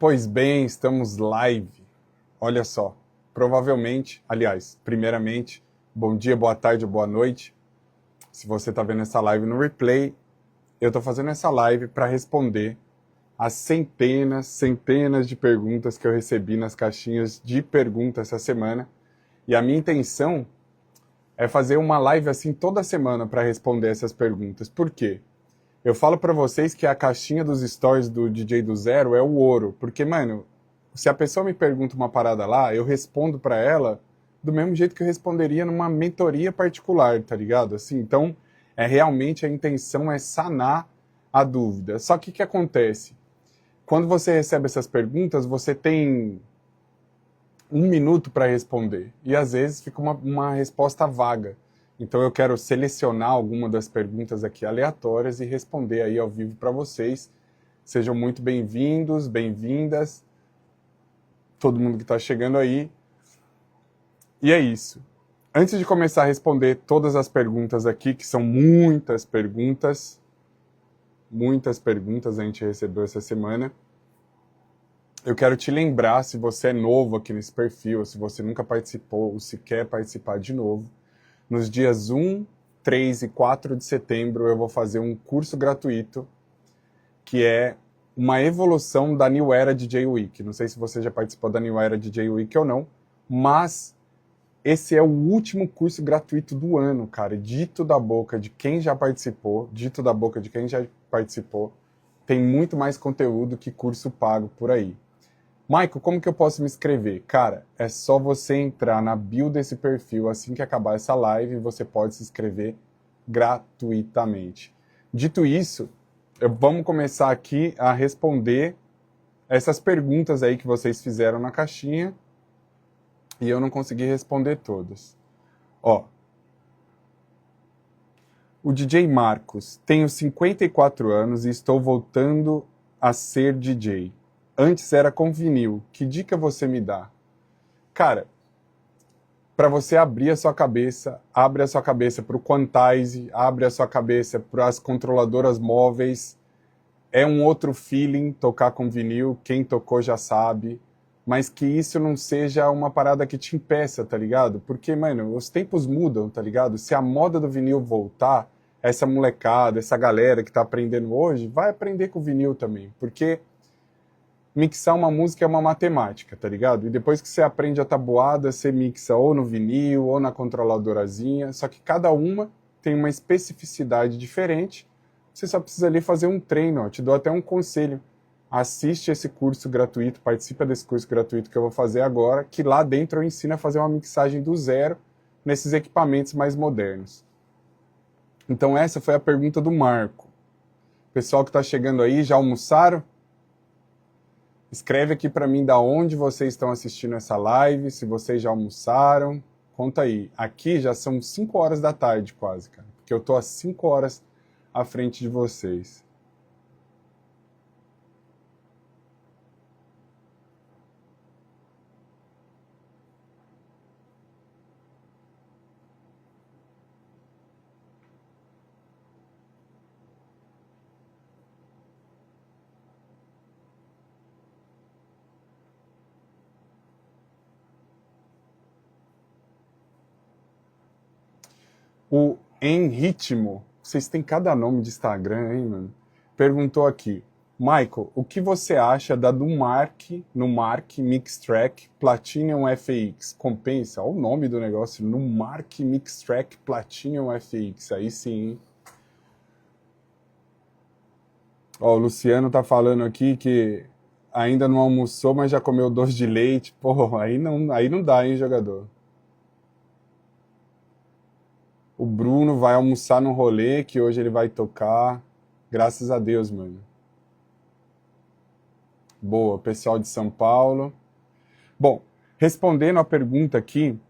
Pois bem, estamos live. Olha só, provavelmente, aliás, primeiramente, bom dia, boa tarde ou boa noite. Se você está vendo essa live no replay, eu estou fazendo essa live para responder as centenas de perguntas que eu recebi nas caixinhas de perguntas essa semana. E a minha intenção é fazer uma live assim toda semana para responder essas perguntas. Por quê? Eu falo para vocês que a caixinha dos stories do DJ do Zero é o ouro, porque, mano, se a pessoa me pergunta uma parada lá, eu respondo para ela do mesmo jeito que eu responderia numa mentoria particular, tá ligado? Assim, então, realmente a intenção é sanar a dúvida. Só que o que acontece? Quando você recebe essas perguntas, você tem 1 minuto para responder, e às vezes fica uma resposta vaga. Então eu quero selecionar alguma das perguntas aqui aleatórias e responder aí ao vivo para vocês. Sejam muito bem-vindos, bem-vindas, todo mundo que está chegando aí. E é isso. Antes de começar a responder todas as perguntas aqui, que são muitas perguntas a gente recebeu essa semana, eu quero te lembrar, se você é novo aqui nesse perfil, se você nunca participou ou se quer participar de novo, nos dias 1, 3 e 4 de setembro eu vou fazer um curso gratuito que é uma evolução da New Era DJ Week. Não sei se você já participou da New Era DJ Week ou não, mas esse é o último curso gratuito do ano, cara. Dito da boca de quem já participou, tem muito mais conteúdo que curso pago por aí. Michael, como que eu posso me inscrever? Cara, é só você entrar na bio desse perfil assim que acabar essa live e você pode se inscrever gratuitamente. Dito isso, vamos começar aqui a responder essas perguntas aí que vocês fizeram na caixinha e eu não consegui responder todas. Ó, o DJ Marcos, tenho 54 anos e estou voltando a ser DJ. Antes era com vinil. Que dica você me dá? Cara, para você abrir a sua cabeça, abre a sua cabeça para o Quantize, abre a sua cabeça para as controladoras móveis. É um outro feeling tocar com vinil, quem tocou já sabe. Mas que isso não seja uma parada que te impeça, tá ligado? Porque, mano, os tempos mudam, tá ligado? Se a moda do vinil voltar, essa molecada, essa galera que tá aprendendo hoje, vai aprender com o vinil também. Porque mixar uma música é uma matemática, tá ligado? E depois que você aprende a tabuada, você mixa ou no vinil ou na controladorazinha, só que cada uma tem uma especificidade diferente. Você só precisa ali fazer um treino, ó. Te dou até um conselho. Assiste esse curso gratuito, participa desse curso gratuito que eu vou fazer agora, que lá dentro eu ensino a fazer uma mixagem do zero nesses equipamentos mais modernos. Então essa foi a pergunta do Marco. Pessoal que tá chegando aí, já almoçaram? Escreve aqui para mim da onde vocês estão assistindo essa live, se vocês já almoçaram. Conta aí. Aqui já são 5 horas da tarde quase, cara. Porque eu tô há 5 horas à frente de vocês. O Em Ritmo, vocês têm cada nome de Instagram, hein, mano? Perguntou aqui, Michael, o que você acha da do Numark Mix Track Platinum FX? Compensa? Olha o nome do negócio, Numark Mix Track Platinum FX, aí sim, hein? Ó, o Luciano tá falando aqui que ainda não almoçou, mas já comeu doce de leite. Porra, aí não dá, hein, jogador? O Bruno vai almoçar no rolê, que hoje ele vai tocar. Graças a Deus, mano. Boa, pessoal de São Paulo. Bom, respondendo a pergunta aqui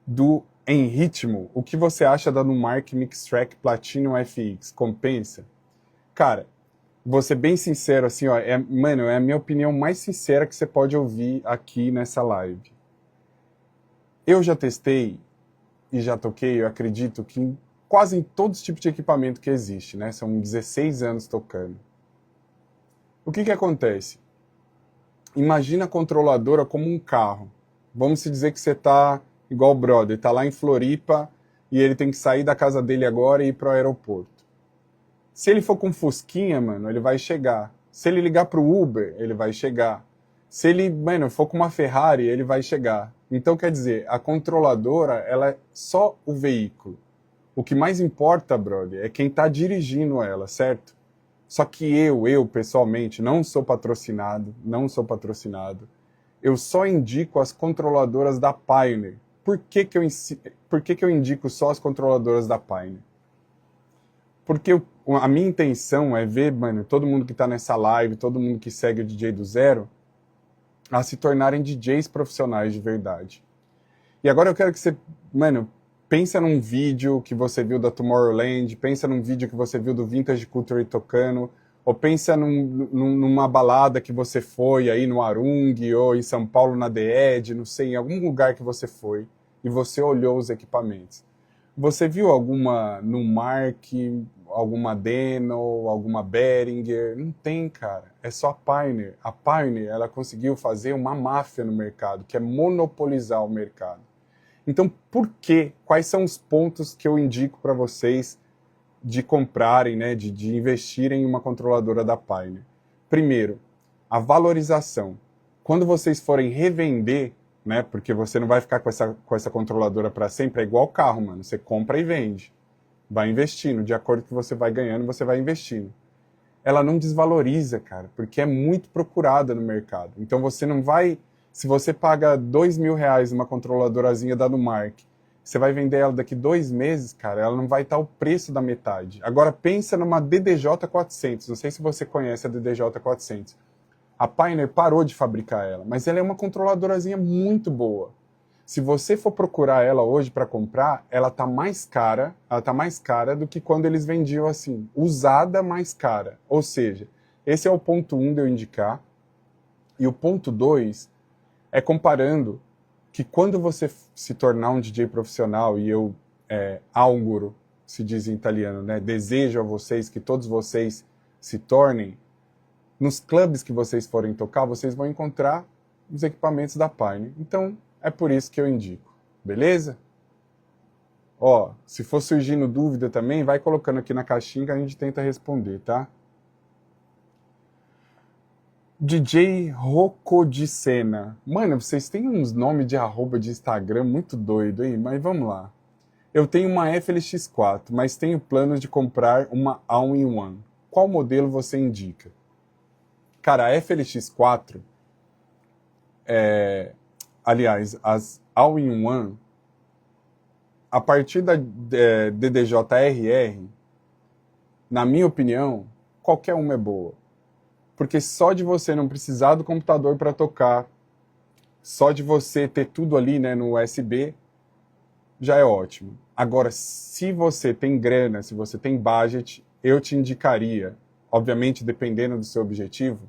do Em Ritmo, o que você acha da Numark Mix Track Platinum FX? Compensa? Cara, vou ser bem sincero, assim, ó, mano, é a minha opinião mais sincera que você pode ouvir aqui nessa live. Eu já testei e já toquei, eu acredito que quase em todos os tipos de equipamento que existe, né? São 16 anos tocando. O que acontece? Imagina a controladora como um carro. Vamos se dizer que você tá igual o brother, tá lá em Floripa e ele tem que sair da casa dele agora e ir pro aeroporto. Se ele for com fusquinha, mano, ele vai chegar. Se ele ligar pro Uber, ele vai chegar. Se ele, mano, for com uma Ferrari, ele vai chegar. Então, quer dizer, a controladora, ela é só o veículo. O que mais importa, brother, é quem tá dirigindo ela, certo? Só que eu pessoalmente, não sou patrocinado. Eu só indico as controladoras da Pioneer. Por que que eu indico só as controladoras da Pioneer? Porque a minha intenção é ver, mano, todo mundo que tá nessa live, todo mundo que segue o DJ do Zero, a se tornarem DJs profissionais de verdade. E agora eu quero que você, mano, pensa num vídeo que você viu da Tomorrowland, pensa num vídeo que você viu do Vintage Culture tocando, ou pensa numa balada que você foi aí no Arung, ou em São Paulo na The Edge, não sei, em algum lugar que você foi, e você olhou os equipamentos. Você viu alguma Numark, alguma Denon, alguma Behringer? Não tem, cara. É só a Pioneer. A Pioneer, ela conseguiu fazer uma máfia no mercado, que é monopolizar o mercado. Então, por quê? Quais são os pontos que eu indico para vocês de comprarem, né, de investirem em uma controladora da Pioneer? Primeiro, a valorização. Quando vocês forem revender, né, porque você não vai ficar com essa controladora para sempre, é igual carro, mano. Você compra e vende. Vai investindo. De acordo com que você vai ganhando, você vai investindo. Ela não desvaloriza, cara, porque é muito procurada no mercado. Então você não vai... Se você paga R$2.000 numa controladorazinha da Numark, você vai vender ela daqui 2 meses, cara, ela não vai estar o preço da metade. Agora pensa numa DDJ-400. Não sei se você conhece a DDJ-400. A Pioneer parou de fabricar ela, mas ela é uma controladorazinha muito boa. Se você for procurar ela hoje para comprar, ela tá mais cara do que quando eles vendiam assim, usada mais cara. Ou seja, esse é o ponto 1 de eu indicar. E o ponto 2 é comparando que quando você se tornar um DJ profissional, e eu auguro, se diz em italiano, né, desejo a vocês que todos vocês se tornem, nos clubes que vocês forem tocar, vocês vão encontrar os equipamentos da Pioneer. Então, é por isso que eu indico. Beleza? Ó, se for surgindo dúvida também, vai colocando aqui na caixinha que a gente tenta responder, tá? DJ Rocodicena. Mano, vocês têm uns nomes de arroba de Instagram muito doido, hein? Mas vamos lá. Eu tenho uma FLX4, mas tenho planos de comprar uma All-in-One. Qual modelo você indica? Cara, a FLX4, aliás, as All-in-One, a partir da DDJ-RR, na minha opinião, qualquer uma é boa. Porque só de você não precisar do computador para tocar, só de você ter tudo ali, né, no USB, já é ótimo. Agora, se você tem grana, se você tem budget, eu te indicaria, obviamente dependendo do seu objetivo,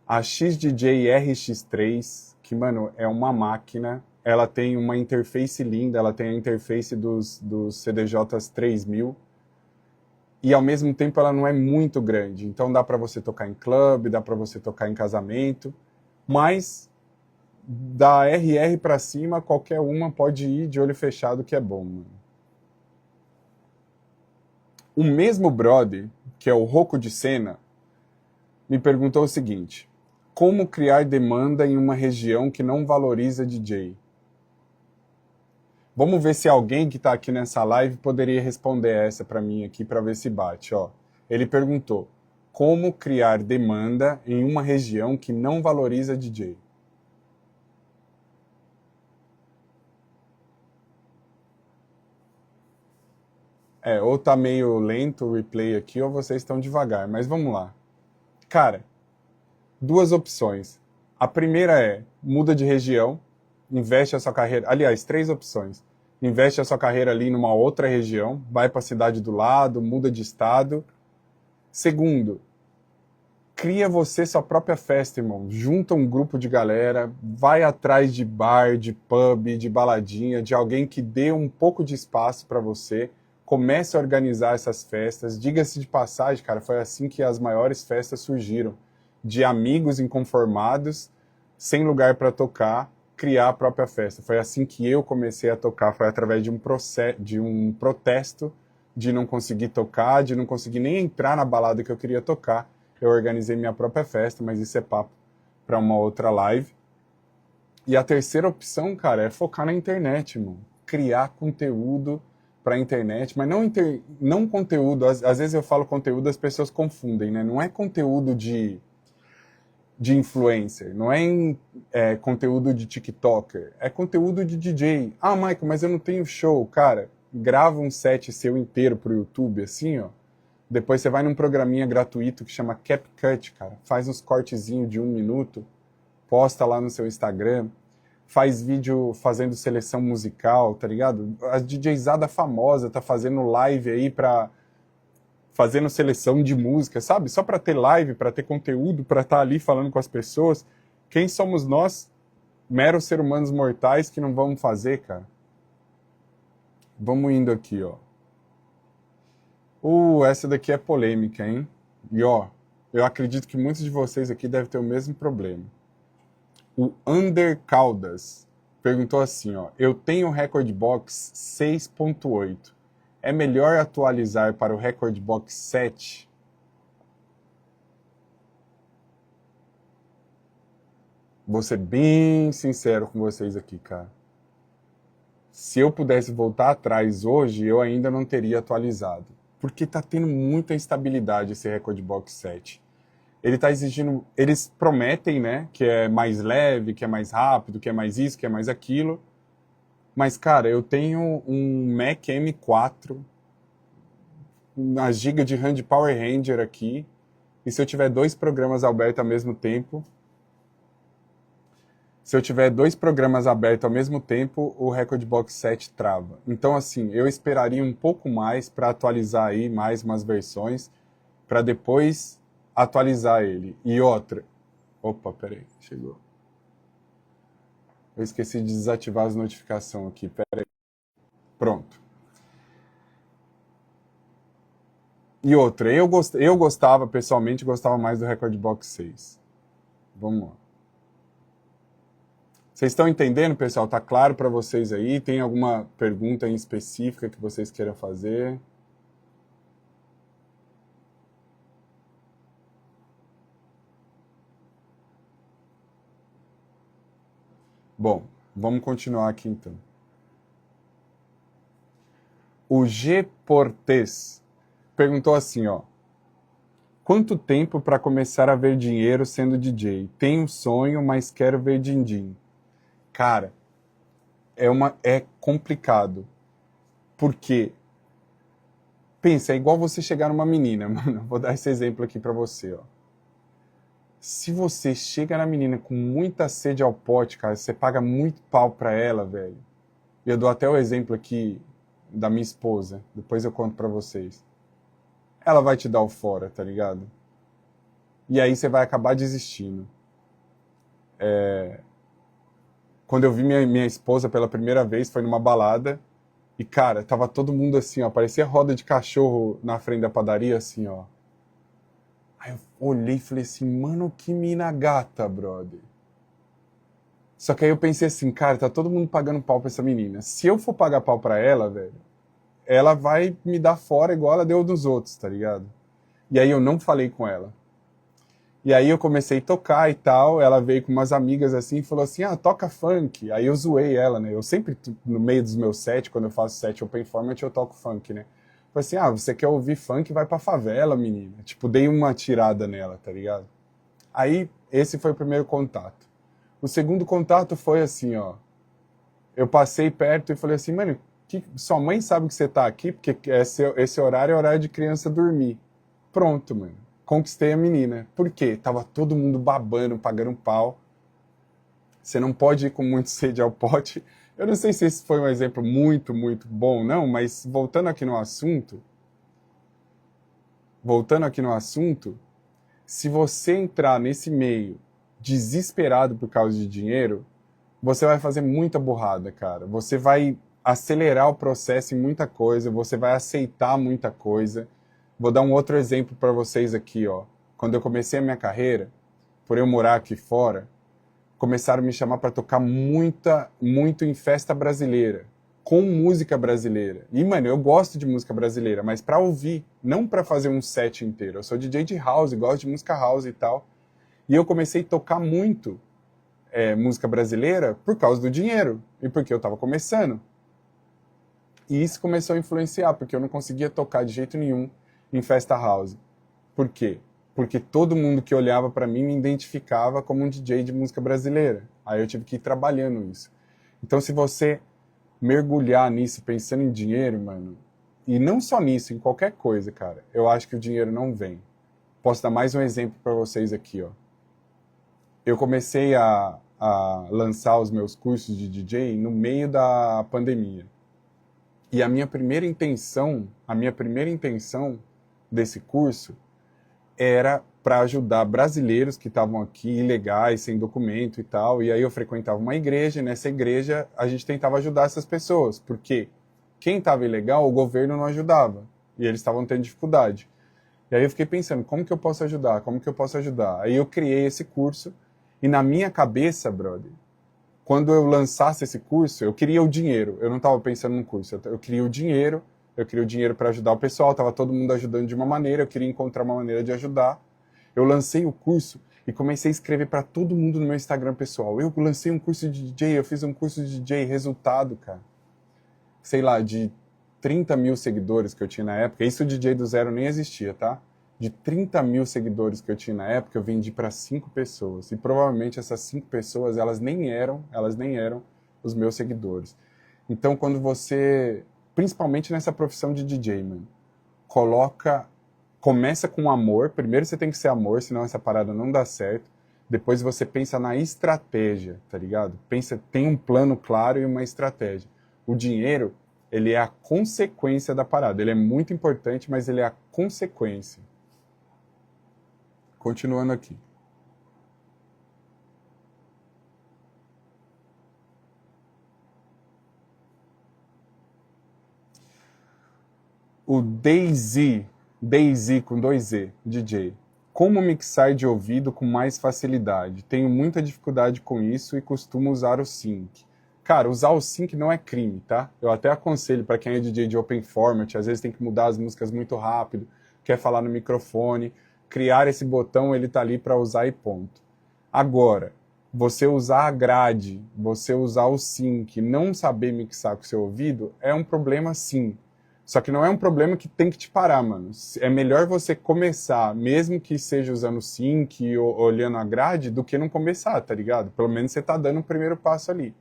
a XDJ RX3, que, mano, é uma máquina. Ela tem uma interface linda, ela tem a interface dos CDJs 3000, e ao mesmo tempo ela não é muito grande. Então dá para você tocar em clube, dá para você tocar em casamento, mas da RR para cima, qualquer uma pode ir de olho fechado que é bom, mano. O mesmo brother, que é o Rocco de Sena, me perguntou o seguinte: como criar demanda em uma região que não valoriza DJ? Vamos ver se alguém que está aqui nessa live poderia responder essa para mim aqui, para ver se bate. Ó. Ele perguntou: como criar demanda em uma região que não valoriza DJ? Ou tá meio lento o replay aqui, ou vocês estão devagar, mas vamos lá. Cara, 2 opções. A primeira é, muda de região, investe a sua carreira... Aliás, 3 opções. Investe a sua carreira ali numa outra região, vai para a cidade do lado, muda de estado. Segundo, cria você sua própria festa, irmão. Junta um grupo de galera, vai atrás de bar, de pub, de baladinha, de alguém que dê um pouco de espaço para você. Comece a organizar essas festas. Diga-se de passagem, cara, foi assim que as maiores festas surgiram. de amigos inconformados, sem lugar para tocar, criar a própria festa. Foi assim que eu comecei a tocar, foi através de um protesto de não conseguir tocar, de não conseguir nem entrar na balada que eu queria tocar. Eu organizei minha própria festa, mas isso é papo para uma outra live. E a terceira opção, cara, é focar na internet, mano. Criar conteúdo para internet, mas não conteúdo, às vezes eu falo conteúdo, as pessoas confundem, né? Não é conteúdo de influencer, não é conteúdo de TikToker, é conteúdo de DJ. Ah, Michael, mas eu não tenho show. Cara, grava um set seu inteiro pro YouTube, assim, ó. Depois você vai num programinha gratuito que chama CapCut, cara. Faz uns cortezinhos de 1 minuto, posta lá no seu Instagram, faz vídeo fazendo seleção musical, tá ligado? A DJzada famosa tá fazendo live aí fazendo seleção de música, sabe? Só para ter live, para ter conteúdo, para estar ali falando com as pessoas. Quem somos nós, meros seres humanos mortais, que não vamos fazer, cara? Vamos indo aqui, ó. Essa daqui é polêmica, hein? E ó, eu acredito que muitos de vocês aqui devem ter o mesmo problema. O Under Caldas perguntou assim, ó. Eu tenho o Rekordbox 6.8. É melhor atualizar para o Rekordbox 7? Vou ser bem sincero com vocês aqui, cara. Se eu pudesse voltar atrás hoje, eu ainda não teria atualizado. Porque tá tendo muita instabilidade esse Rekordbox 7. Ele tá exigindo... Eles prometem, né, que é mais leve, que é mais rápido, que é mais isso, que é mais aquilo. Mas, cara, eu tenho um Mac M4, uma giga de RAM de Power Ranger aqui, e se eu tiver 2 programas abertos ao mesmo tempo, o Rekordbox 7 trava. Então, assim, eu esperaria um pouco mais para atualizar aí mais umas versões, para depois atualizar ele. E outra... Opa, peraí, chegou. Eu esqueci de desativar as notificações aqui, peraí. Pronto. E outra, eu gostava, pessoalmente, gostava mais do Rekordbox 6. Vamos lá. Vocês estão entendendo, pessoal? Tá claro para vocês aí? Tem alguma pergunta em específica que vocês queiram fazer? Bom, vamos continuar aqui então. O G Portes perguntou assim, ó. Quanto tempo para começar a ver dinheiro sendo DJ? Tenho sonho, mas quero ver din-din. Cara, é complicado. Porque, pensa, é igual você chegar numa menina, mano. Vou dar esse exemplo aqui pra você, ó. Se você chega na menina com muita sede ao pote, cara, você paga muito pau pra ela, velho. Eu dou até o exemplo aqui da minha esposa. Depois eu conto pra vocês. Ela vai te dar o fora, tá ligado? E aí você vai acabar desistindo. Quando eu vi minha esposa pela primeira vez, foi numa balada. E, cara, tava todo mundo assim, ó. Parecia roda de cachorro na frente da padaria, assim, ó. Aí eu olhei e falei assim, mano, que mina gata, brother. Só que aí eu pensei assim, cara, tá todo mundo pagando pau pra essa menina. Se eu for pagar pau pra ela, velho, ela vai me dar fora igual ela deu dos outros, tá ligado? E aí eu não falei com ela. E aí eu comecei a tocar e tal, ela veio com umas amigas assim e falou assim, toca funk. Aí eu zoei ela, né? Eu sempre, no meio dos meus sets, quando eu faço set open format, eu toco funk, né? Falei assim, você quer ouvir funk, vai pra favela, menina. Tipo, dei uma tirada nela, tá ligado? Aí, esse foi o primeiro contato. O segundo contato foi assim, ó. Eu passei perto e falei assim, mano, sua mãe sabe que você tá aqui? Porque esse horário é horário de criança dormir. Pronto, mano. Conquistei a menina. Por quê? Tava todo mundo babando, pagando pau. Você não pode ir com muito sede ao pote. Eu não sei se esse foi um exemplo muito, muito bom, não, mas voltando aqui no assunto, se você entrar nesse meio desesperado por causa de dinheiro, você vai fazer muita burrada, cara. Você vai acelerar o processo em muita coisa, você vai aceitar muita coisa. Vou dar um outro exemplo para vocês aqui, ó. Quando eu comecei a minha carreira, por eu morar aqui fora, começaram a me chamar para tocar muito em festa brasileira, com música brasileira. E, mano, eu gosto de música brasileira, mas para ouvir, não para fazer um set inteiro. Eu sou DJ de house, gosto de música house e tal. E eu comecei a tocar muito música brasileira por causa do dinheiro e porque eu estava começando. E isso começou a influenciar, porque eu não conseguia tocar de jeito nenhum em festa house. Por quê? Porque todo mundo que olhava para mim me identificava como um DJ de música brasileira. Aí eu tive que ir trabalhando isso. Então, se você mergulhar nisso pensando em dinheiro, mano, e não só nisso, em qualquer coisa, cara, eu acho que o dinheiro não vem. Posso dar mais um exemplo para vocês aqui, ó. Eu comecei a lançar os meus cursos de DJ no meio da pandemia. E a minha primeira intenção desse curso era para ajudar brasileiros que estavam aqui ilegais, sem documento e tal. E aí eu frequentava uma igreja, e nessa igreja a gente tentava ajudar essas pessoas, porque quem estava ilegal, o governo não ajudava, e eles estavam tendo dificuldade. E aí eu fiquei pensando, como que eu posso ajudar? Como que eu posso ajudar? Aí eu criei esse curso, e na minha cabeça, brother, quando eu lançasse esse curso, eu queria o dinheiro. Eu não estava pensando no curso, eu queria o dinheiro para ajudar o pessoal, estava todo mundo ajudando de uma maneira, eu queria encontrar uma maneira de ajudar. Eu lancei o curso e comecei a escrever para todo mundo no meu Instagram pessoal. Eu lancei um curso de DJ, eu fiz um curso de DJ, resultado, cara. Sei lá, de 30 mil seguidores que eu tinha na época, isso o DJ do zero nem existia, tá? De 30 mil seguidores que eu tinha na época, eu vendi para 5 pessoas. E provavelmente essas 5 pessoas, elas nem eram os meus seguidores. Então, quando você, principalmente nessa profissão de DJ, mano, começa com amor. Primeiro você tem que ser amor, senão essa parada não dá certo. Depois você pensa na estratégia, tá ligado? Tem um plano claro e uma estratégia. O dinheiro, ele é a consequência da parada. Ele é muito importante, mas ele é a consequência. Continuando aqui. O Daisy com 2Z, DJ. Como mixar de ouvido com mais facilidade? Tenho muita dificuldade com isso e costumo usar o sync. Cara, usar o sync não é crime, tá? Eu até aconselho para quem é DJ de open format, às vezes tem que mudar as músicas muito rápido, quer falar no microfone, criar esse botão, ele tá ali para usar e ponto. Agora, você usar a grade, você usar o sync, não saber mixar com o seu ouvido, é um problema sim. Só que não é um problema que tem que te parar, mano. É melhor você começar, mesmo que seja usando sync ou olhando a grade, do que não começar, tá ligado? Pelo menos você tá dando o primeiro passo ali.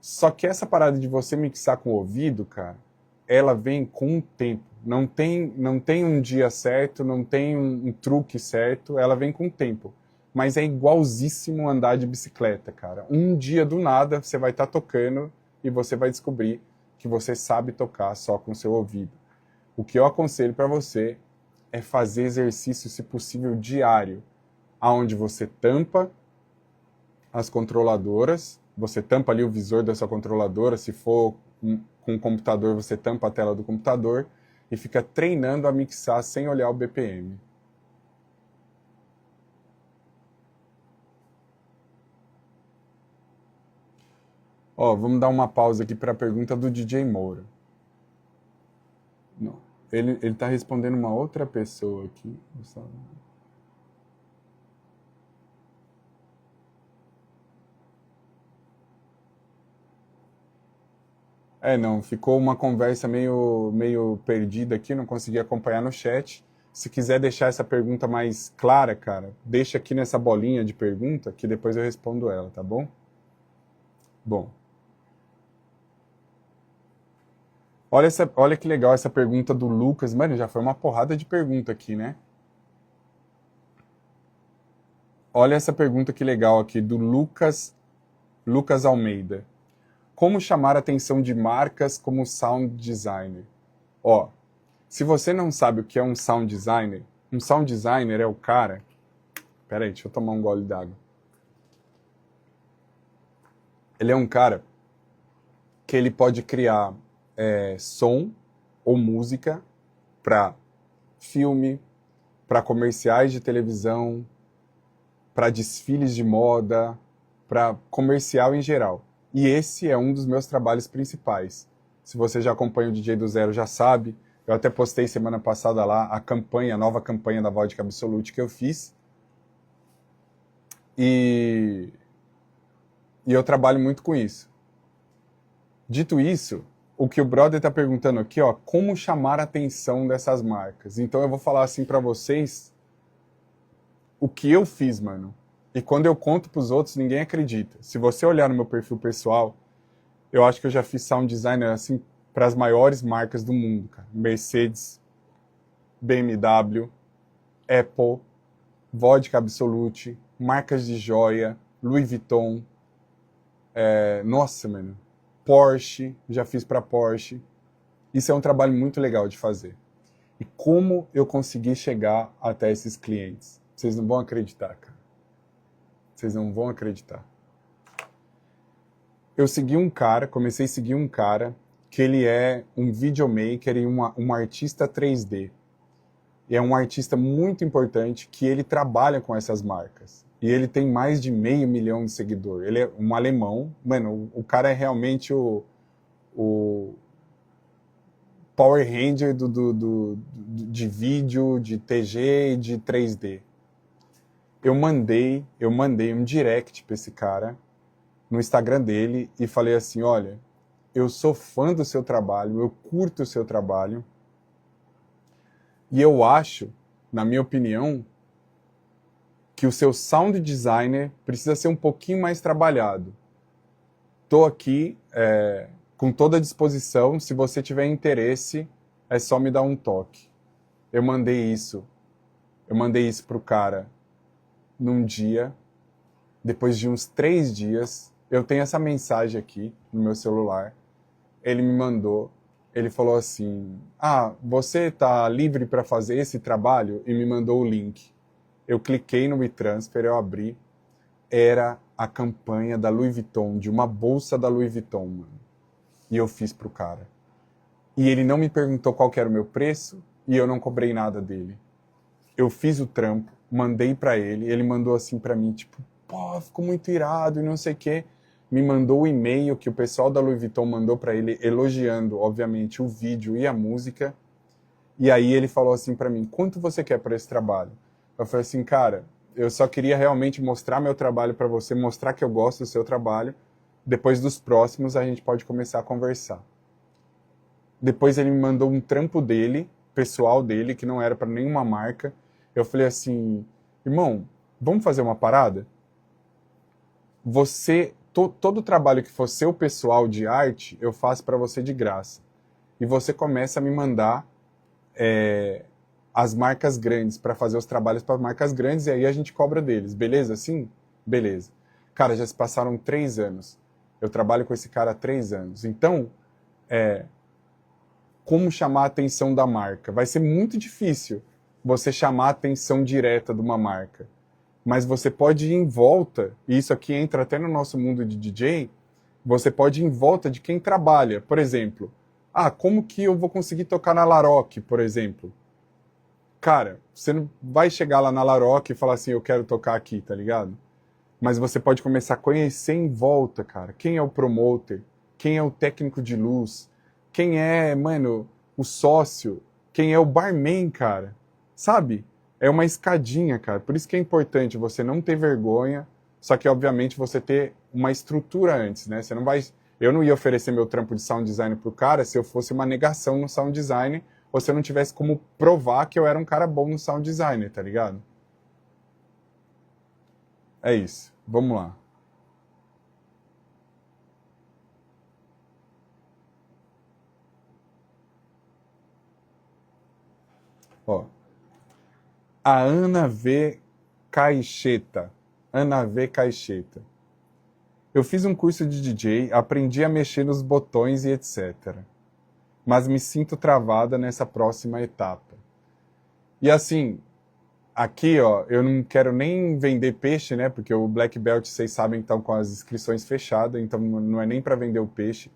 Só que essa parada de você mixar com o ouvido, cara, ela vem com o tempo. Não tem um dia certo, não tem um truque certo, ela vem com o tempo. Mas é igualzíssimo andar de bicicleta, cara. Um dia do nada você vai estar tocando e você vai descobrir que você sabe tocar só com o seu ouvido. O que eu aconselho para você é fazer exercício, se possível, diário, aonde você tampa as controladoras, você tampa ali o visor da sua controladora, se for com o computador, você tampa a tela do computador e fica treinando a mixar sem olhar o BPM. Ó, vamos dar uma pausa aqui para a pergunta do DJ Moura. Não, ele tá respondendo uma outra pessoa aqui. Não, ficou uma conversa meio perdida aqui, não consegui acompanhar no chat. Se quiser deixar essa pergunta mais clara, cara, deixa aqui nessa bolinha de pergunta que depois eu respondo ela, tá bom? Bom. Olha que legal essa pergunta do Lucas. Mano, já foi uma porrada de pergunta aqui, né? Olha essa pergunta que legal aqui, do Lucas Almeida. Como chamar a atenção de marcas como sound designer? Ó, se você não sabe o que é um sound designer é o cara... Peraí, deixa eu tomar um gole d'água. Ele é um cara que ele pode criar som ou música para filme, para comerciais de televisão, para desfiles de moda, para comercial em geral. E esse é um dos meus trabalhos principais. Se você já acompanha o DJ do Zero, já sabe. Eu até postei semana passada lá a nova campanha da Vodka Absolute que eu fiz. E eu trabalho muito com isso. Dito isso, o que o brother tá perguntando aqui, ó, como chamar a atenção dessas marcas. Então eu vou falar assim pra vocês o que eu fiz, mano. E quando eu conto pros outros, ninguém acredita. Se você olhar no meu perfil pessoal, eu acho que eu já fiz sound designer assim para as maiores marcas do mundo, cara. Mercedes, BMW, Apple, Vodka Absolute, marcas de joia, Louis Vuitton, nossa, mano, Porsche, já fiz para Porsche. Isso é um trabalho muito legal de fazer. E como eu consegui chegar até esses clientes? Vocês não vão acreditar, cara. Vocês não vão acreditar. Eu segui um cara, comecei a seguir um cara que ele é um videomaker e um artista 3D. E é um artista muito importante que ele trabalha com essas marcas. E ele tem mais de 500 mil de seguidores. Ele é um alemão. Mano, o cara é realmente o Power Ranger de vídeo, de TG e de 3D. Eu mandei um direct para esse cara no Instagram dele e falei assim, olha, eu sou fã do seu trabalho, eu curto o seu trabalho e eu acho, na minha opinião, que o seu sound designer precisa ser um pouquinho mais trabalhado. Estou aqui com toda a disposição, se você tiver interesse, é só me dar um toque. Eu mandei isso pro cara num dia, depois de uns 3 dias, eu tenho essa mensagem aqui no meu celular, ele me mandou, ele falou assim, você tá livre para fazer esse trabalho? E me mandou o link. Eu cliquei no WeTransfer, eu abri, era a campanha da Louis Vuitton, de uma bolsa da Louis Vuitton, mano. E eu fiz pro cara. E ele não me perguntou qual que era o meu preço, e eu não cobrei nada dele. Eu fiz o trampo, mandei pra ele, ele mandou assim pra mim, tipo, pô, ficou muito irado e não sei o quê. Me mandou o e-mail que o pessoal da Louis Vuitton mandou pra ele, elogiando, obviamente, o vídeo e a música. E aí ele falou assim pra mim, quanto você quer por esse trabalho? Eu falei assim, cara, eu só queria realmente mostrar meu trabalho pra você, mostrar que eu gosto do seu trabalho. Depois dos próximos a gente pode começar a conversar. Depois ele me mandou um trampo dele, pessoal dele, que não era pra nenhuma marca. Eu falei assim, irmão, vamos fazer uma parada? Todo o trabalho que for seu pessoal de arte, eu faço para você de graça. E você começa a me mandar as marcas grandes, para fazer os trabalhos para as marcas grandes, e aí a gente cobra deles. Beleza? Sim? Beleza. Cara, já se passaram 3 anos. Eu trabalho com esse cara há 3 anos. Então, como chamar a atenção da marca? Vai ser muito difícil você chamar a atenção direta de uma marca. Mas você pode ir em volta, e isso aqui entra até no nosso mundo de DJ, você pode ir em volta de quem trabalha. Por exemplo, como que eu vou conseguir tocar na Laroque, por exemplo? Cara, você não vai chegar lá na Laroque e falar assim, eu quero tocar aqui, tá ligado? Mas você pode começar a conhecer em volta, cara. Quem é o promoter? Quem é o técnico de luz? Quem é, mano, o sócio? Quem é o barman, cara? Sabe? É uma escadinha, cara. Por isso que é importante você não ter vergonha, só que, obviamente, você ter uma estrutura antes, né? Você não vai... Eu não ia oferecer meu trampo de sound design pro cara se eu fosse uma negação no sound design ou se eu não tivesse como provar que eu era um cara bom no sound design, tá ligado? É isso. Vamos lá. Ó. A Ana V. Caixeta. Ana V. Caixeta. Eu fiz um curso de DJ, aprendi a mexer nos botões e etc. Mas me sinto travada nessa próxima etapa. E assim, aqui, ó, eu não quero nem vender peixe, né? Porque o Black Belt, vocês sabem, estão com as inscrições fechadas, então não é nem para vender o peixe.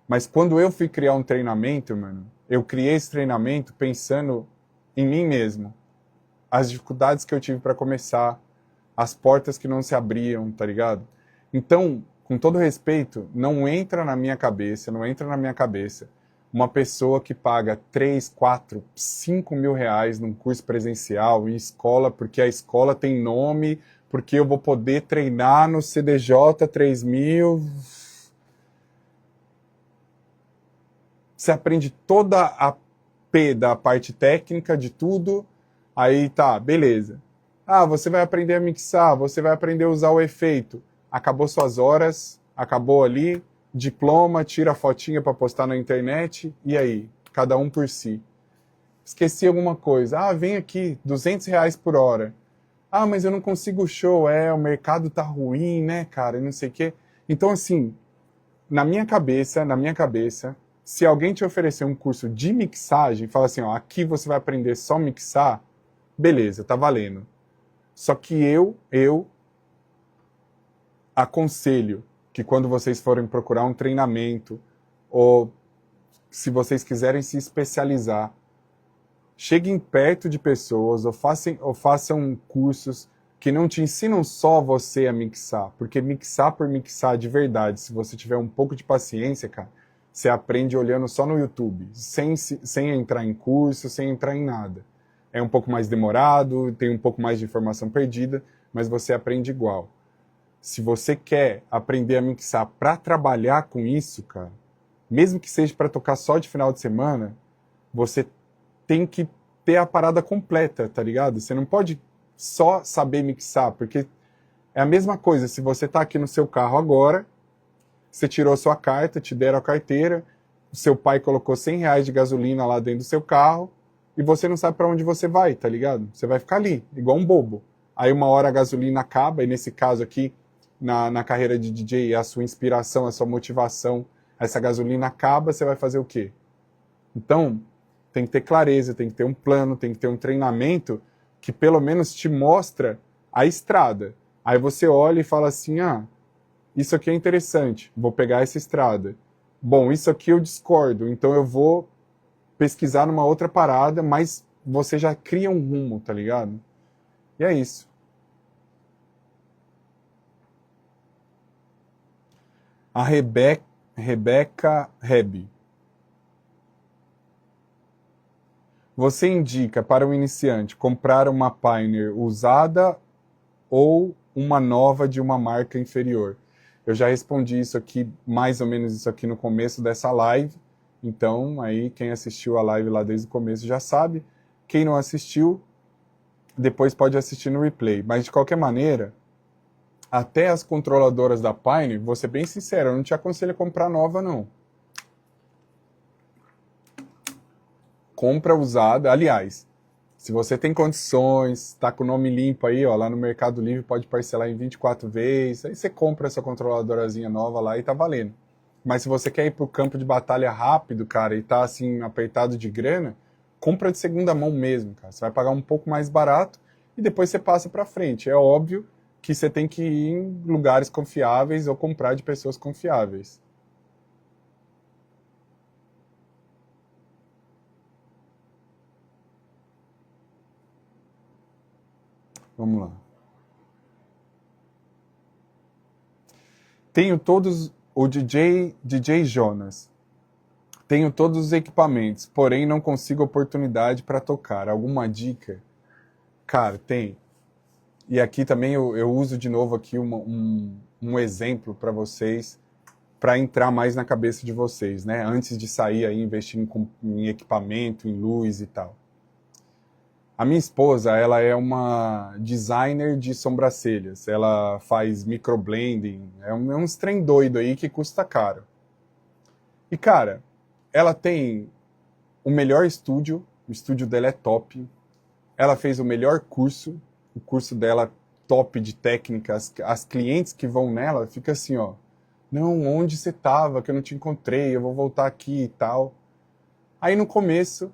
Mas quando eu fui criar um treinamento, mano, eu criei esse treinamento pensando em mim mesmo. As dificuldades que eu tive para começar, as portas que não se abriam, tá ligado? Então, com todo respeito, não entra na minha cabeça, não entra na minha cabeça uma pessoa que paga 3, 4, 5 mil reais num curso presencial em escola, porque a escola tem nome, porque eu vou poder treinar no CDJ 3000. Você aprende toda a P da parte técnica de tudo, aí tá, beleza. Ah, você vai aprender a mixar, você vai aprender a usar o efeito. Acabou suas horas, acabou ali, diploma, tira a fotinha para postar na internet, e aí? Cada um por si. Esqueci alguma coisa. Ah, vem aqui, 200 reais por hora. Ah, mas eu não consigo show, o mercado tá ruim, né, cara, e não sei o quê. Então, assim, na minha cabeça, se alguém te oferecer um curso de mixagem, fala assim, ó, aqui você vai aprender só mixar, beleza, tá valendo. Só que eu aconselho que quando vocês forem procurar um treinamento, ou se vocês quiserem se especializar, cheguem perto de pessoas ou façam cursos que não te ensinam só você a mixar, porque mixar por mixar de verdade, se você tiver um pouco de paciência, cara, você aprende olhando só no YouTube, sem entrar em curso, sem entrar em nada. É um pouco mais demorado, tem um pouco mais de informação perdida, mas você aprende igual. Se você quer aprender a mixar para trabalhar com isso, cara, mesmo que seja para tocar só de final de semana, você tem que ter a parada completa, tá ligado? Você não pode só saber mixar, porque é a mesma coisa se você tá aqui no seu carro agora, você tirou sua carta, te deram a carteira, o seu pai colocou 100 reais de gasolina lá dentro do seu carro, e você não sabe para onde você vai, tá ligado? Você vai ficar ali, igual um bobo. Aí uma hora a gasolina acaba, e nesse caso aqui, na carreira de DJ, a sua inspiração, a sua motivação, essa gasolina acaba, você vai fazer o quê? Então, tem que ter clareza, tem que ter um plano, tem que ter um treinamento que pelo menos te mostra a estrada. Aí você olha e fala assim, ah, isso aqui é interessante, vou pegar essa estrada. Bom, isso aqui eu discordo, então eu vou pesquisar numa outra parada, mas você já cria um rumo, tá ligado? E é isso. A Rebeca Reb. Você indica para um iniciante comprar uma Pioneer usada ou uma nova de uma marca inferior? Eu já respondi isso aqui, mais ou menos isso aqui no começo dessa live. Então, aí quem assistiu a live lá desde o começo já sabe. Quem não assistiu, depois pode assistir no replay. Mas de qualquer maneira, até as controladoras da Pioneer, vou ser bem sincero, eu não te aconselho a comprar nova, não. Compra usada. Aliás, se você tem condições, está com o nome limpo aí, ó, lá no Mercado Livre pode parcelar em 24 vezes, aí você compra essa controladorazinha nova lá e tá valendo. Mas se você quer ir pro campo de batalha rápido, cara, e tá assim, apertado de grana, compra de segunda mão mesmo, cara. Você vai pagar um pouco mais barato e depois você passa pra frente. É óbvio que você tem que ir em lugares confiáveis ou comprar de pessoas confiáveis. Vamos lá. Tenho todos o DJ Jonas. Tenho todos os equipamentos, porém não consigo oportunidade para tocar. Alguma dica? Cara, tem. E aqui também eu uso de novo aqui um exemplo para vocês, para entrar mais na cabeça de vocês, né? Antes de sair aí investindo em equipamento, em luz e tal. A minha esposa, ela é uma designer de sobrancelhas. Ela faz microblending. É uns trem doido aí que custa caro. E, cara, ela tem o melhor estúdio. O estúdio dela é top. Ela fez o melhor curso. O curso dela top de técnicas. As clientes que vão nela ficam assim, ó. Não, onde você tava? Que eu não te encontrei. Eu vou voltar aqui e tal. Aí no começo...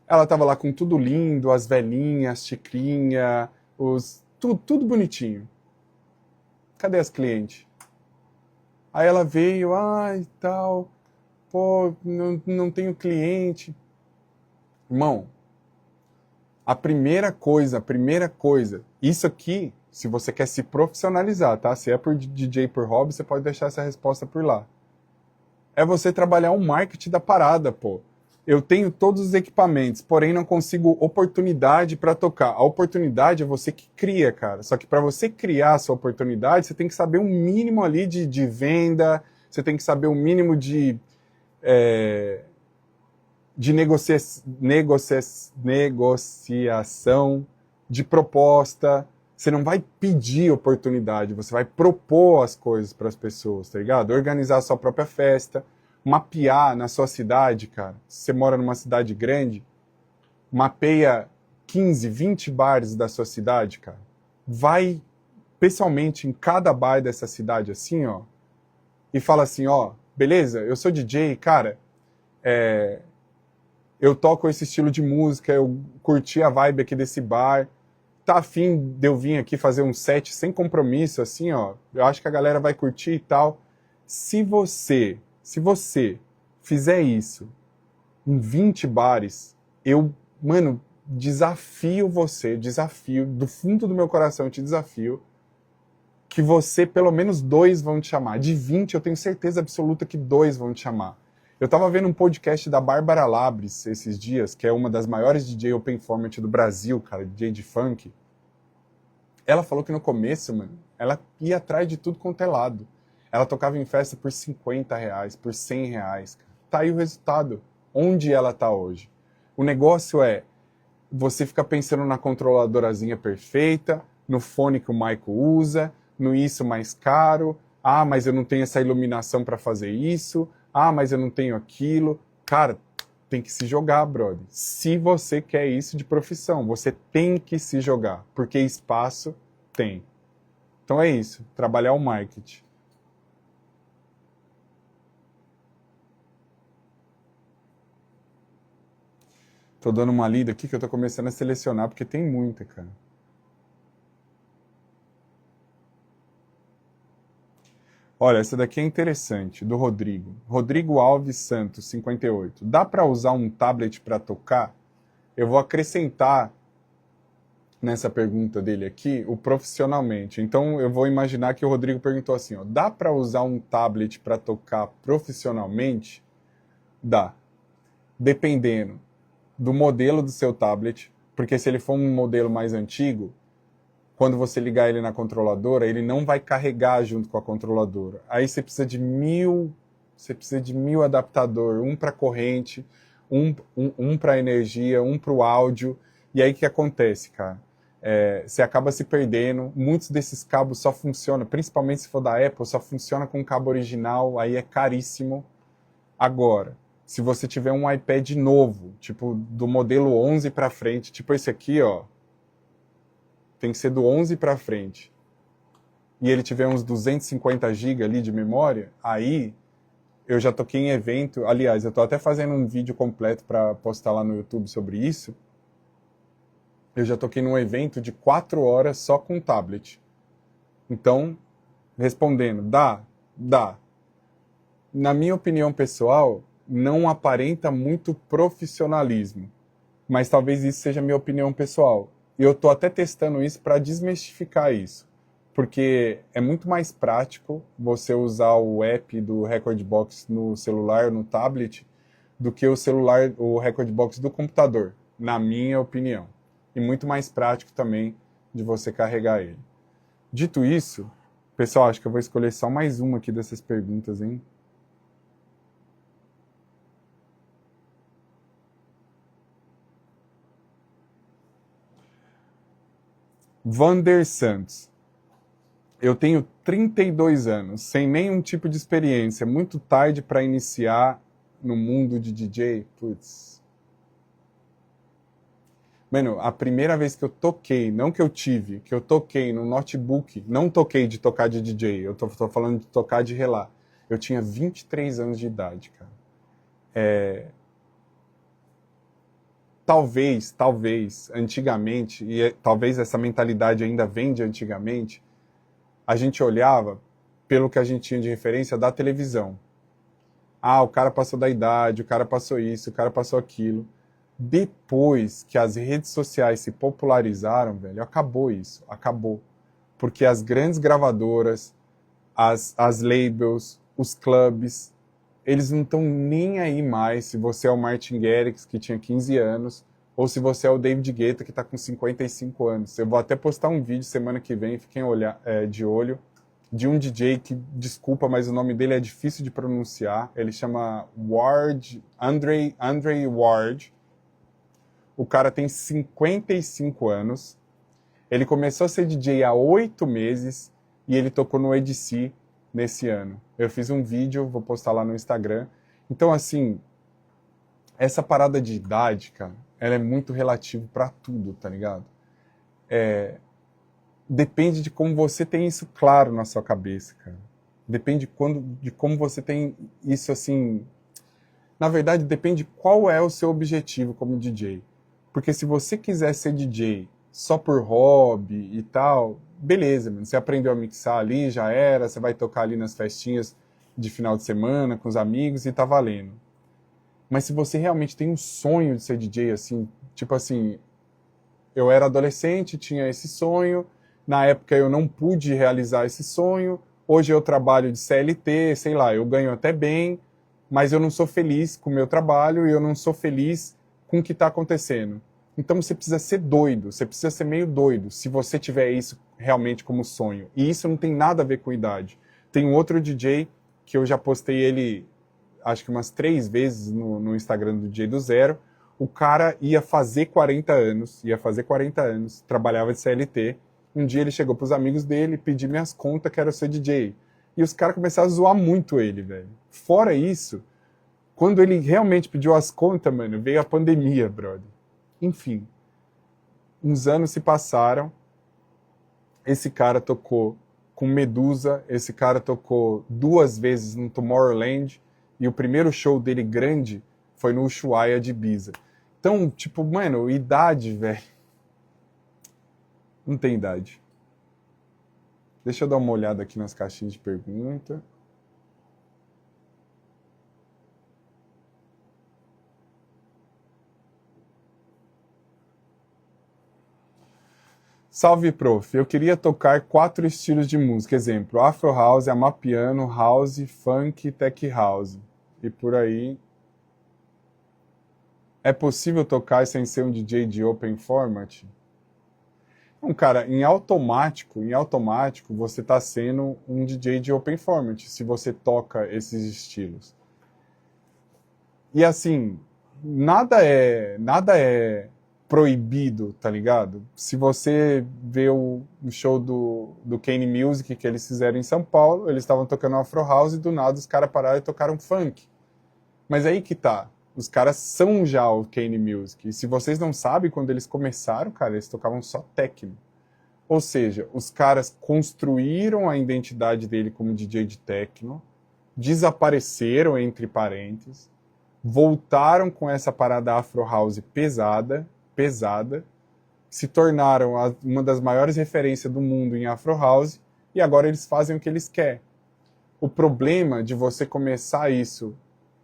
ela tava lá com tudo lindo, as velhinhas, xicrinha, tudo bonitinho. Cadê as clientes? Aí ela veio, e tal, pô, não tenho cliente. Irmão, a primeira coisa, isso aqui, se você quer se profissionalizar, tá? Se é por DJ por hobby, você pode deixar essa resposta por lá. É você trabalhar o marketing da parada, pô. Eu tenho todos os equipamentos, porém não consigo oportunidade para tocar. A oportunidade é você que cria, cara. Só que para você criar a sua oportunidade, você tem que saber um mínimo ali de venda, você tem que saber um mínimo de negociação, de proposta. Você não vai pedir oportunidade, você vai propor as coisas para as pessoas, tá ligado? Organizar a sua própria festa, mapear na sua cidade, cara. Se você mora numa cidade grande, mapeia 15, 20 bares da sua cidade, cara. Vai pessoalmente em cada bar dessa cidade assim, ó, e fala assim, ó, beleza, eu sou DJ, cara, eu toco esse estilo de música, eu curti a vibe aqui desse bar, tá afim de eu vir aqui fazer um set sem compromisso, assim, ó, eu acho que a galera vai curtir e tal. Se você fizer isso em 20 bares, mano, desafio você, do fundo do meu coração, eu te desafio, que você, pelo menos 2 vão te chamar. De 20, eu tenho certeza absoluta que 2 vão te chamar. Eu tava vendo um podcast da Bárbara Labres esses dias, que é uma das maiores DJ Open Format do Brasil, cara, DJ de funk. Ela falou que no começo, mano, ela ia atrás de tudo quanto é lado. Ela tocava em festa por R$50, por R$100. Tá aí o resultado. Onde ela tá hoje? O negócio é você ficar pensando na controladorazinha perfeita, no fone que o Michael usa, no isso mais caro. Ah, mas eu não tenho essa iluminação para fazer isso. Ah, mas eu não tenho aquilo. Cara, tem que se jogar, brother. Se você quer isso de profissão, você tem que se jogar, porque espaço tem. Então é isso, trabalhar o marketing. Tô dando uma lida aqui que eu tô começando a selecionar, porque tem muita, cara. Olha, essa daqui é interessante, do Rodrigo. Rodrigo Alves Santos, 58. Dá para usar um tablet para tocar? Eu vou acrescentar nessa pergunta dele aqui o profissionalmente. Então eu vou imaginar que o Rodrigo perguntou assim, ó, dá para usar um tablet para tocar profissionalmente? Dá. Dependendo do modelo do seu tablet, porque se ele for um modelo mais antigo, quando você ligar ele na controladora, ele não vai carregar junto com a controladora. Aí você precisa de 1000 adaptador, um para corrente, um para energia, um para o áudio. E aí o que acontece, cara? Você acaba se perdendo. Muitos desses cabos só funcionam, principalmente se for da Apple, só funciona com cabo original, aí é caríssimo. Agora, se você tiver um iPad novo, tipo do modelo 11 para frente, tipo esse aqui, ó, tem que ser do 11 para frente, e ele tiver uns 250 GB ali de memória, aí eu já toquei em evento, aliás, eu tô até fazendo um vídeo completo para postar lá no YouTube sobre isso. Eu já toquei num evento de 4 horas só com tablet. Então, respondendo, dá. Na minha opinião pessoal, não aparenta muito profissionalismo, mas talvez isso seja a minha opinião pessoal. E eu tô até testando isso para desmistificar isso, porque é muito mais prático você usar o app do Rekordbox no celular, no tablet, do que o Rekordbox do computador, na minha opinião. E muito mais prático também de você carregar ele. Dito isso, pessoal, acho que eu vou escolher só mais uma aqui dessas perguntas, hein? Vander Santos. Eu tenho 32 anos, sem nenhum tipo de experiência, muito tarde para iniciar no mundo de DJ. Putz. Mano, a primeira vez que eu toquei, não que eu tive, que eu toquei no notebook, não toquei de tocar de DJ, eu tô falando de tocar de relá. Eu tinha 23 anos de idade, cara. Talvez, antigamente, e talvez essa mentalidade ainda vem de antigamente, a gente olhava pelo que a gente tinha de referência da televisão. Ah, o cara passou da idade, o cara passou isso, o cara passou aquilo. Depois que as redes sociais se popularizaram, velho, acabou isso, acabou. porque as grandes gravadoras, as labels, os clubes, eles não estão nem aí mais se você é o Martin Garrix, que tinha 15 anos, ou se você é o David Guetta, que está com 55 anos. Eu vou até postar um vídeo semana que vem, fiquem de olho, de um DJ que, desculpa, mas o nome dele é difícil de pronunciar. Ele chama Andre Ward. O cara tem 55 anos. Ele começou a ser DJ há 8 meses e ele tocou no EDC nesse ano. Eu fiz um vídeo, vou postar lá no Instagram. Então, assim, essa parada de idade, cara, ela é muito relativa pra tudo, tá ligado? Depende de como você tem isso claro na sua cabeça, cara. Depende de como você tem isso, assim... Na verdade, depende qual é o seu objetivo como DJ. Porque se você quiser ser DJ só por hobby e tal, beleza, mano. Você aprendeu a mixar ali, já era, você vai tocar ali nas festinhas de final de semana com os amigos e tá valendo. Mas se você realmente tem um sonho de ser DJ, assim, tipo assim, eu era adolescente, tinha esse sonho, na época eu não pude realizar esse sonho, hoje eu trabalho de CLT, sei lá, eu ganho até bem, mas eu não sou feliz com o meu trabalho e eu não sou feliz com o que está acontecendo. Então você precisa ser doido, você precisa ser meio doido, se você tiver isso realmente como sonho. E isso não tem nada a ver com idade. Tem um outro DJ que eu já postei ele, acho que umas 3 vezes no Instagram do DJ do Zero. O cara ia fazer 40 anos, trabalhava de CLT. Um dia ele chegou pros amigos dele, pediu minhas contas, quero ser DJ. E os caras começaram a zoar muito ele, velho. Fora isso, quando ele realmente pediu as contas, mano, veio a pandemia, brother. Enfim, uns anos se passaram, esse cara tocou com Medusa, esse cara tocou 2 vezes no Tomorrowland, e o primeiro show dele grande foi no Ushuaia de Ibiza. Então, tipo, mano, idade, velho. Não tem idade. Deixa eu dar uma olhada aqui nas caixinhas de pergunta. Salve, prof. Eu queria tocar 4 estilos de música. Exemplo, Afro House, Amapiano, House, Funk, Tech House. E por aí. É possível tocar sem ser um DJ de open format? Então, cara, em automático, você está sendo um DJ de open format, se você toca esses estilos. E assim, nada é proibido, tá ligado? Se você vê o show do Kane Music que eles fizeram em São Paulo, eles estavam tocando Afro House e do nada os caras pararam e tocaram funk. Mas aí que tá. Os caras são já o Kane Music. E se vocês não sabem, quando eles começaram, cara, eles tocavam só techno. Ou seja, os caras construíram a identidade dele como DJ de techno, desapareceram, entre parênteses, voltaram com essa parada Afro House pesada, se tornaram uma das maiores referências do mundo em Afro House, e agora eles fazem o que eles querem. O problema de você começar isso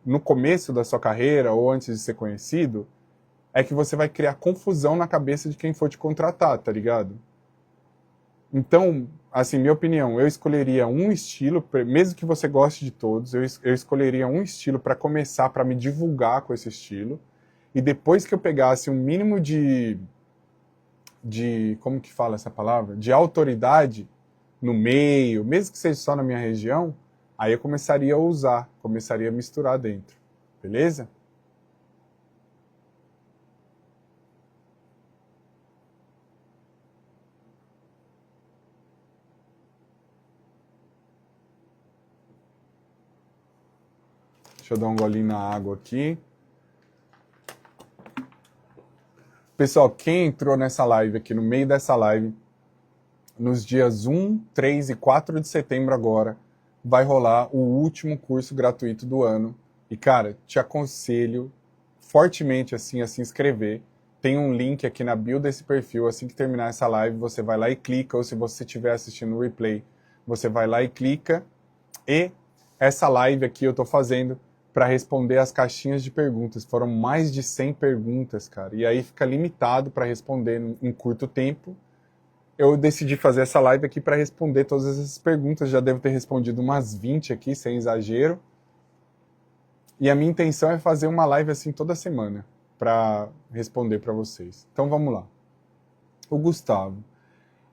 no começo da sua carreira ou antes de ser conhecido, é que você vai criar confusão na cabeça de quem for te contratar, tá ligado? Então, assim, minha opinião, eu escolheria um estilo, mesmo que você goste de todos, eu escolheria um estilo para começar, para me divulgar com esse estilo, e depois que eu pegasse um mínimo de como que fala essa palavra? De autoridade no meio, mesmo que seja só na minha região, aí eu começaria a usar, começaria a misturar dentro. Beleza? Deixa eu dar um golinho na água aqui. Pessoal, quem entrou nessa live aqui, no meio dessa live, nos dias 1, 3 e 4 de setembro agora, vai rolar o último curso gratuito do ano. E, cara, te aconselho fortemente assim, a se inscrever. Tem um link aqui na bio desse perfil. Assim que terminar essa live, você vai lá e clica. Ou se você estiver assistindo o replay, você vai lá e clica. E essa live aqui eu tô fazendo para responder as caixinhas de perguntas. Foram mais de 100 perguntas, cara. E aí fica limitado para responder em curto tempo. eu decidi fazer essa live aqui para responder todas essas perguntas. Já devo ter respondido umas 20 aqui, sem exagero. E a minha intenção é fazer uma live assim toda semana para responder para vocês. Então vamos lá. O Gustavo.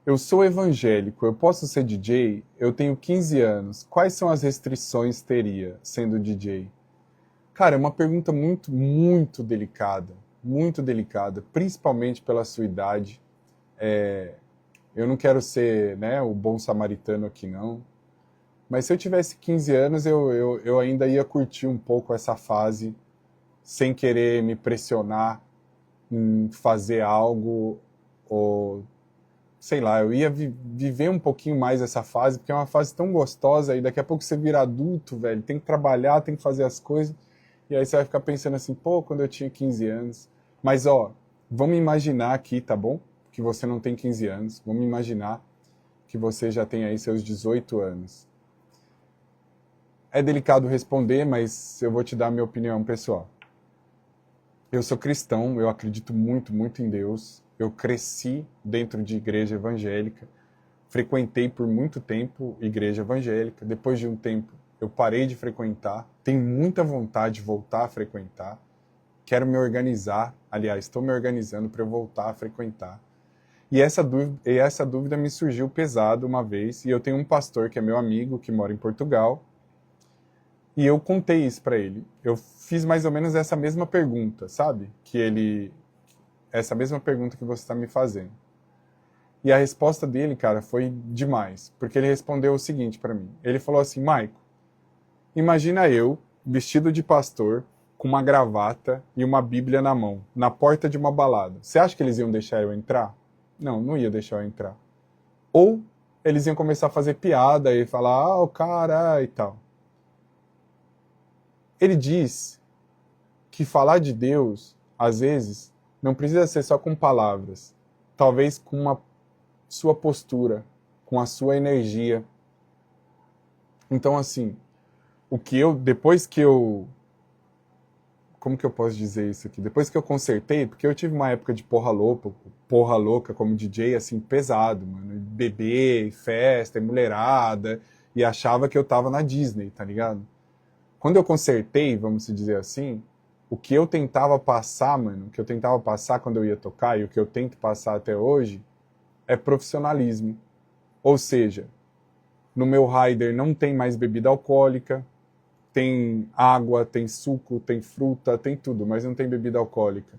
Eu sou evangélico, eu posso ser DJ? Eu tenho 15 anos. Quais são as restrições teria sendo DJ? Cara, é uma pergunta muito delicada, principalmente pela sua idade. Eu não quero ser, né, o bom samaritano aqui não, mas se eu tivesse 15 anos, eu ainda ia curtir um pouco essa fase, sem querer me pressionar em fazer algo, ou sei lá, eu ia viver um pouquinho mais essa fase, porque é uma fase tão gostosa, e daqui a pouco você vira adulto, velho, tem que trabalhar, tem que fazer as coisas, e aí você vai ficar pensando assim, pô, quando eu tinha 15 anos. Mas, ó, vamos imaginar aqui, tá bom? Que você não tem 15 anos, vamos imaginar que você já tem aí seus 18 anos. É delicado responder, mas eu vou te dar a minha opinião pessoal. Eu sou cristão, eu acredito muito em Deus. Eu cresci dentro de igreja evangélica, frequentei por muito tempo igreja evangélica. Depois de um tempo, eu parei de frequentar. Tenho muita vontade de voltar a frequentar. Quero me organizar. Aliás, estou me organizando para eu voltar a frequentar. E essa dúvida me surgiu pesado uma vez. E eu tenho um pastor que é meu amigo, que mora em Portugal. E eu contei isso para ele. Eu fiz mais ou menos essa mesma pergunta, sabe? Essa mesma pergunta que você está me fazendo. E a resposta dele, cara, foi demais. Porque ele respondeu o seguinte para mim. Ele falou assim, Maico, imagina eu, vestido de pastor, com uma gravata e uma bíblia na mão, na porta de uma balada. Você acha que eles iam deixar eu entrar? Não, não ia deixar eu entrar. Ou eles iam começar a fazer piada e falar, o cara e tal. Ele diz que falar de Deus, às vezes, não precisa ser só com palavras. Talvez com a sua postura, com a sua energia. Então, assim, como que eu posso dizer isso aqui? Depois que eu consertei, porque eu tive uma época de porra louca como DJ, assim, pesado, mano. Beber, festa, mulherada, e achava que eu tava na Disney, tá ligado? Quando eu consertei, vamos dizer assim, o que eu tentava passar, mano, o que eu tentava passar quando eu ia tocar, e o que eu tento passar até hoje, é profissionalismo. Ou seja, no meu rider não tem mais bebida alcoólica, tem água, tem suco, tem fruta, tem tudo, mas não tem bebida alcoólica.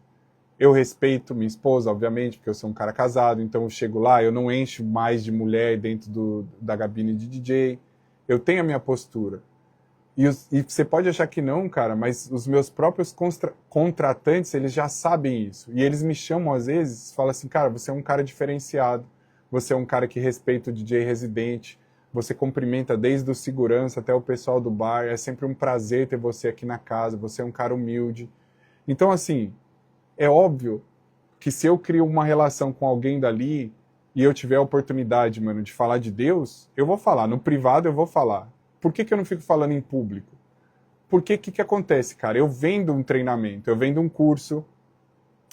Eu respeito minha esposa, obviamente, porque eu sou um cara casado, então eu chego lá, eu não encho mais de mulher dentro da cabine de DJ, eu tenho a minha postura. E você pode achar que não, cara, mas os meus próprios contratantes, eles já sabem isso. E eles me chamam às vezes, falam assim, cara, você é um cara diferenciado, você é um cara que respeita o DJ residente, você cumprimenta desde o segurança até o pessoal do bar, é sempre um prazer ter você aqui na casa, você é um cara humilde. Então, assim, é óbvio que se eu crio uma relação com alguém dali e eu tiver a oportunidade, mano, de falar de Deus, eu vou falar. No privado eu vou falar. Por que eu não fico falando em público? Porque o que acontece, cara? Eu vendo um treinamento, eu vendo um curso,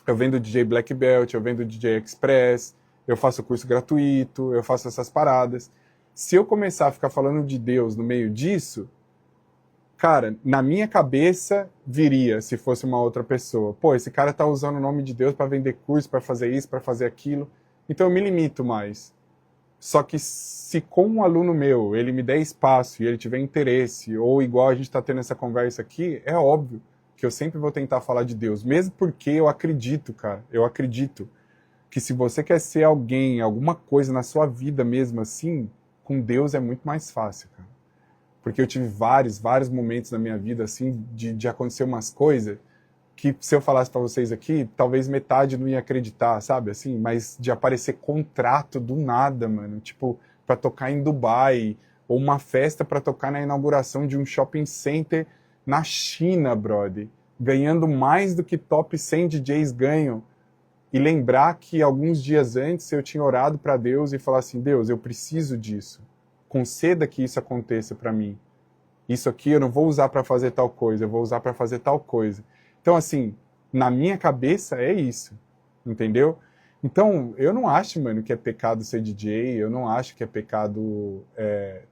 eu vendo DJ Black Belt, eu vendo DJ Express, eu faço curso gratuito, eu faço essas paradas. Se eu começar a ficar falando de Deus no meio disso, cara, na minha cabeça viria, se fosse uma outra pessoa. Pô, esse cara tá usando o nome de Deus para vender curso, para fazer isso, para fazer aquilo. Então eu me limito mais. Só que se com um aluno meu, ele me der espaço e ele tiver interesse, ou igual a gente está tendo essa conversa aqui, é óbvio que eu sempre vou tentar falar de Deus. Mesmo porque eu acredito, cara, eu acredito que se você quer ser alguém, alguma coisa na sua vida mesmo assim, com Deus é muito mais fácil, cara. Porque eu tive vários momentos na minha vida, assim, de acontecer umas coisas que se eu falasse para vocês aqui, talvez metade não ia acreditar, sabe, assim, mas de aparecer contrato do nada, mano, tipo, para tocar em Dubai, ou uma festa para tocar na inauguração de um shopping center na China, brother, ganhando mais do que top 100 DJs ganham, e lembrar que alguns dias antes eu tinha orado para Deus e falar assim, Deus, eu preciso disso, conceda que isso aconteça para mim, isso aqui eu não vou usar para fazer tal coisa, eu vou usar para fazer tal coisa. Então, assim, na minha cabeça é isso, entendeu? Então, eu não acho, mano, que é pecado ser DJ, eu não acho que é pecado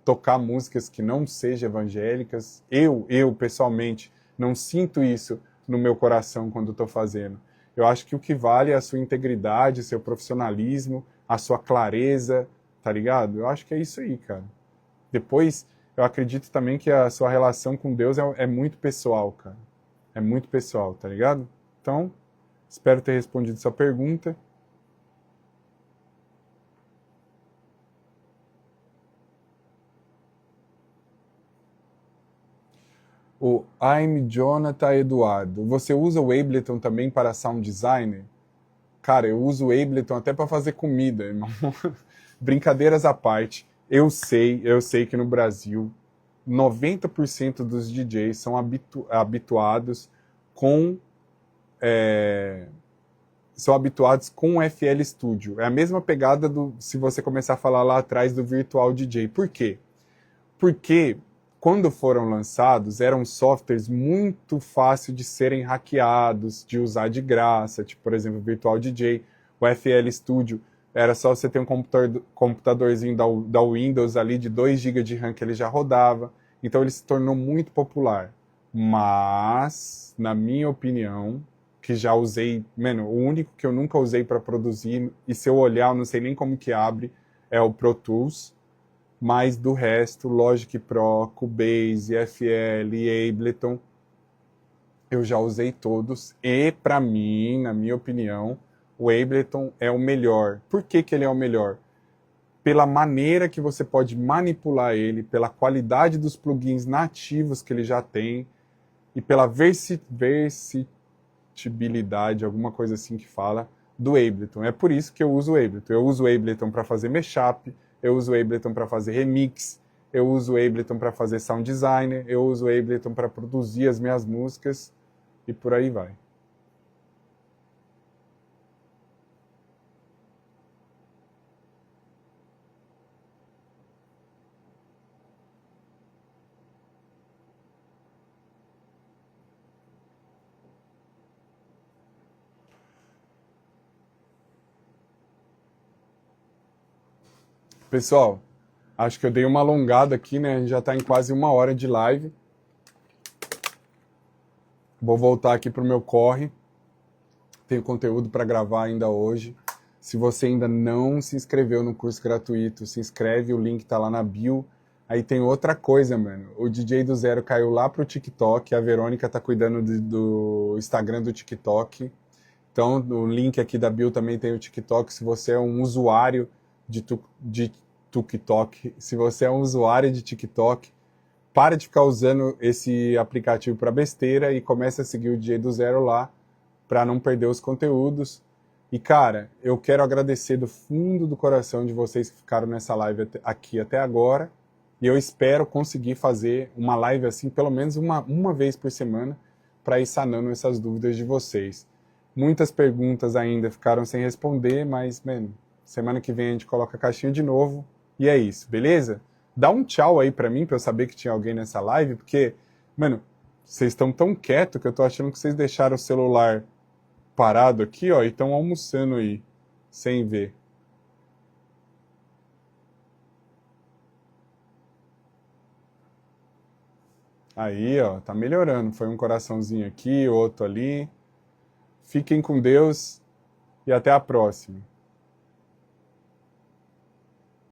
tocar músicas que não sejam evangélicas. Eu, pessoalmente, não sinto isso no meu coração quando estou fazendo. Eu acho que o que vale é a sua integridade, seu profissionalismo, a sua clareza, tá ligado? Eu acho que é isso aí, cara. Depois, eu acredito também que a sua relação com Deus é muito pessoal, cara. É muito pessoal, tá ligado? Então, espero ter respondido sua pergunta. O I'm Jonathan Eduardo. Você usa o Ableton também para sound designer? Cara, eu uso o Ableton até para fazer comida, irmão. Brincadeiras à parte, eu sei que no Brasil 90% dos DJs são habituados com são habituados com o FL Studio. É a mesma pegada do se você começar a falar lá atrás do Virtual DJ. Por quê? Porque quando foram lançados, eram softwares muito fáceis de serem hackeados, de usar de graça, tipo, por exemplo, o Virtual DJ, o FL Studio, era só você ter um computadorzinho da Windows ali de 2 GB de RAM que ele já rodava, então ele se tornou muito popular. Mas, na minha opinião, que já usei, mano, o único que eu nunca usei para produzir, e se eu olhar, eu não sei nem como que abre, é o Pro Tools. Mas do resto, Logic Pro, Cubase, FL, Ableton, eu já usei todos. E para mim, na minha opinião, o Ableton é o melhor. Por que que ele é o melhor? Pela maneira que você pode manipular ele, pela qualidade dos plugins nativos que ele já tem e pela versatilidade, alguma coisa assim que fala, do Ableton. É por isso que eu uso o Ableton. Eu uso o Ableton para fazer mashup, eu uso o Ableton para fazer remix, eu uso o Ableton para fazer sound designer, eu uso o Ableton para produzir as minhas músicas e por aí vai. Pessoal, acho que eu dei uma alongada aqui, né? A gente já está em quase 1 hora de live. Vou voltar aqui para o meu corre. Tenho conteúdo para gravar ainda hoje. Se você ainda não se inscreveu no curso gratuito, se inscreve, o link tá lá na bio. Aí tem outra coisa, mano. O DJ do Zero caiu lá pro TikTok, a Verônica tá cuidando do Instagram do TikTok. Então, o link aqui da bio também tem o TikTok. Se você é um usuário de TikTok, se você é um usuário de TikTok, para de ficar usando esse aplicativo para besteira e comece a seguir o DJ do Zero lá, para não perder os conteúdos. E, cara, eu quero agradecer do fundo do coração de vocês que ficaram nessa live aqui até agora. E eu espero conseguir fazer uma live assim, pelo menos uma vez por semana, para ir sanando essas dúvidas de vocês. Muitas perguntas ainda ficaram sem responder, mas, mano, semana que vem a gente coloca a caixinha de novo. E é isso, beleza? Dá um tchau aí pra mim, pra eu saber que tinha alguém nessa live, porque, mano, vocês estão tão quietos que eu tô achando que vocês deixaram o celular parado aqui, ó, e estão almoçando aí, sem ver. Aí, ó, tá melhorando. Foi um coraçãozinho aqui, outro ali. Fiquem com Deus e até a próxima.